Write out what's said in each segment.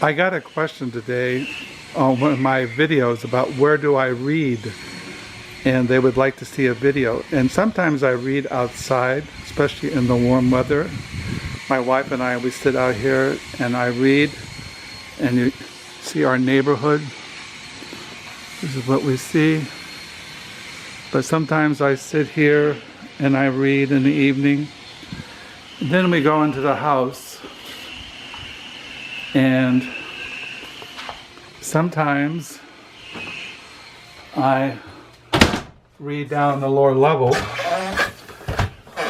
I got a question today on one of my videos about where do I read, and they would like to see a video. And sometimes I read outside, especially in the warm weather. My wife and I, we sit out here and I read, and you see our neighborhood. This is what we see. But sometimes I sit here and I read in the evening. And then we go into the house, and sometimes I read down the lower level,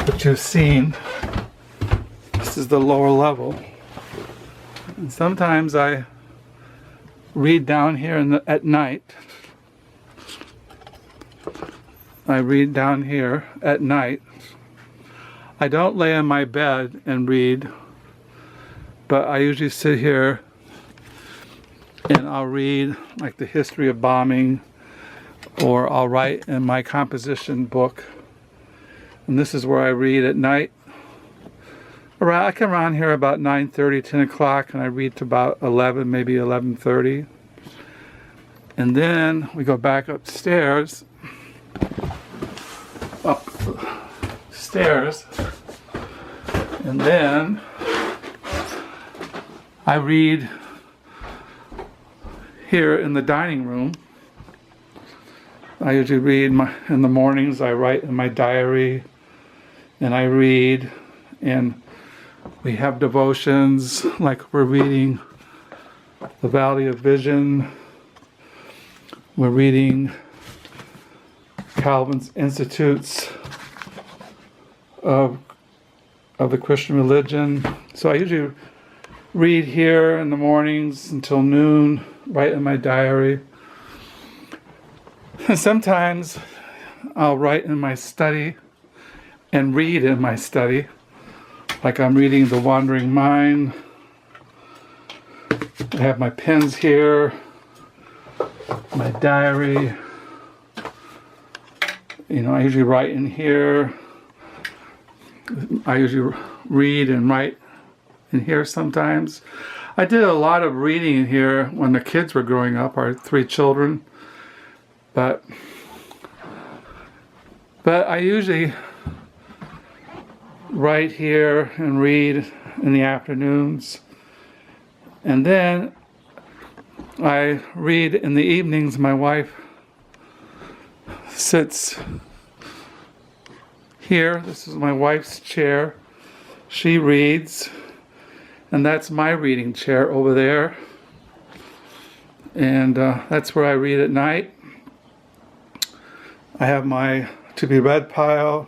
which you've seen. This is the lower level. And sometimes I read down here at night. I read down here at night. I don't lay in my bed and read, but I usually sit here and I'll read like the history of bombing, or I'll write in my composition book. And this is where I read at night. I come around here about 9:30, 10 o'clock, and I read to about 11, maybe 11:30. And then we go back upstairs, and then I read here in the dining room. I usually read in the mornings. I write in my diary, and I read, and we have devotions, like we're reading the Valley of Vision. We're reading Calvin's Institutes of the Christian religion. So I usually read here in the mornings until noon, write in my diary. And sometimes I'll write in my study and read in my study, like I'm reading The Wandering Mind. I have my pens here, my diary. I usually write in here. I usually read and write in here sometimes. I did a lot of reading in here when the kids were growing up, our 3 children. But I usually write here and read in the afternoons. And then I read in the evenings. My wife sits here. This is my wife's chair. She reads, and that's my reading chair over there. And that's where I read at night. I have my to be read pile.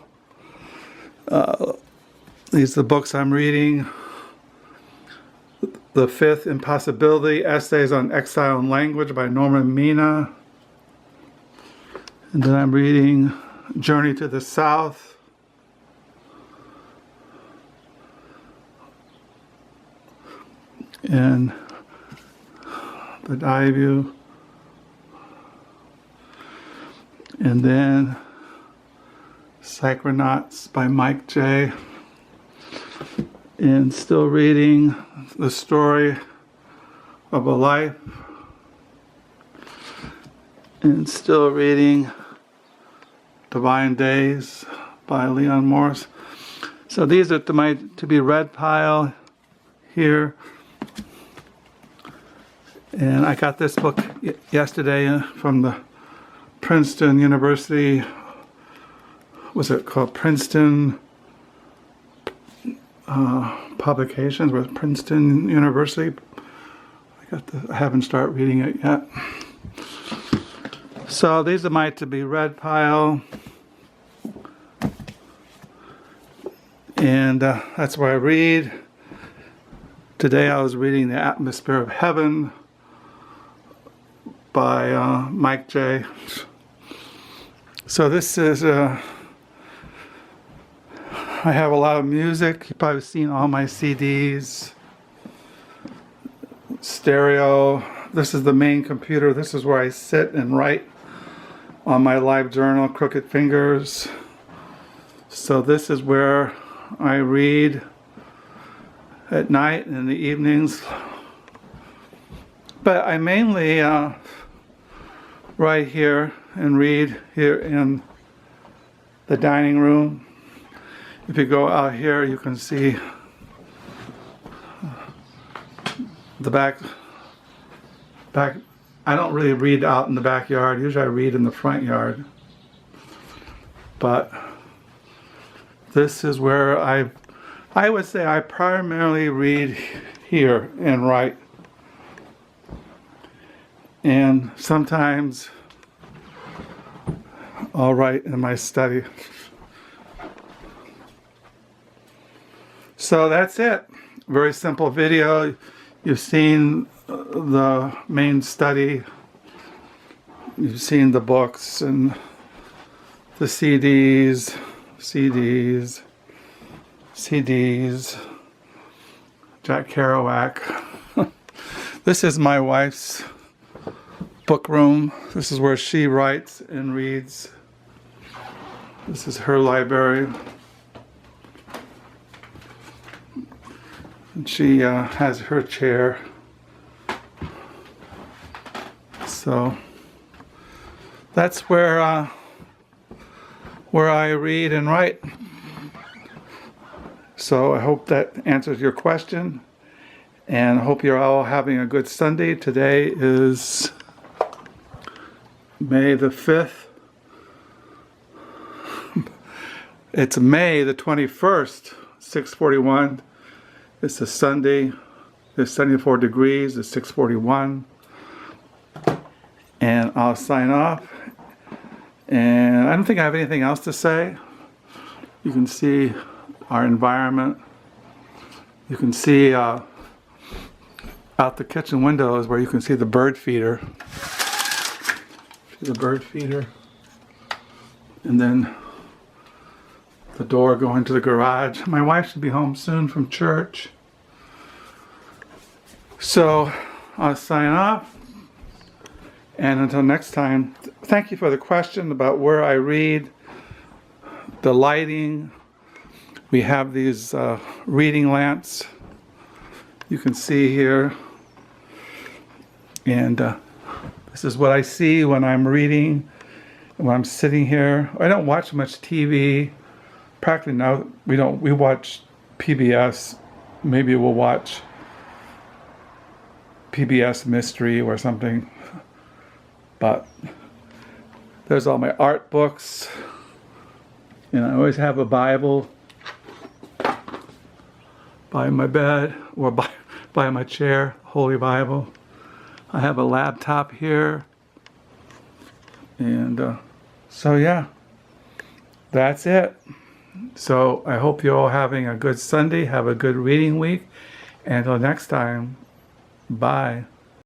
These are the books I'm reading. The Fifth Impossibility, Essays on Exile and Language by Norman Mina. And then I'm reading Journey to the South. And the Dieview. And then Psychronauts by Mike J. And still reading The Story of a Life. And still reading Divine Days by Leon Morris. So these are my to be read pile here. And I got this book yesterday from the Princeton University. What's it called? Princeton Publications with Princeton University. I haven't started reading it yet. So these are my to be read pile. And that's where I read. Today I was reading The Atmosphere of Heaven by Mike J. So this is, I have a lot of music. You've probably seen all my CDs. Stereo. This is the main computer. This is where I sit and write on my live journal, Crooked Fingers. So this is where I read at night and in the evenings. But I mainly write here and read here in the dining room. If you go out here, you can see the back. I don't really read out in the backyard. Usually I read in the front yard. But this is where I would say I primarily read here and write. And sometimes I'll write in my study. So that's it. Very simple video. You've seen the main study. You've seen the books and the CDs. Jack Kerouac. This is my wife's book room. This is where she writes and reads. This is her library. And she has her chair. So that's where I read and write. So I hope that answers your question, and I hope you're all having a good Sunday. Today is May the 5th. It's May the 21st, 6:41. It's a Sunday. It's 74 degrees. It's 6:41. And I'll sign off. And I don't think I have anything else to say. You can see our environment. You can see out the kitchen windows where you can see the bird feeder. See the bird feeder. And then the door going to the garage. My wife should be home soon from church. So I'll sign off. And until next time, thank you for the question about where I read, the lighting. We have these reading lamps you can see here. And this is what I see when I'm reading, when I'm sitting here. I don't watch much TV. Practically now, we watch PBS. Maybe we'll watch PBS Mystery or something. But there's all my art books. And I always have a Bible by my bed or by my chair, Holy Bible. I have a laptop here. And so yeah, that's it. So I hope you're all having a good Sunday. Have a good reading week. And until next time, bye.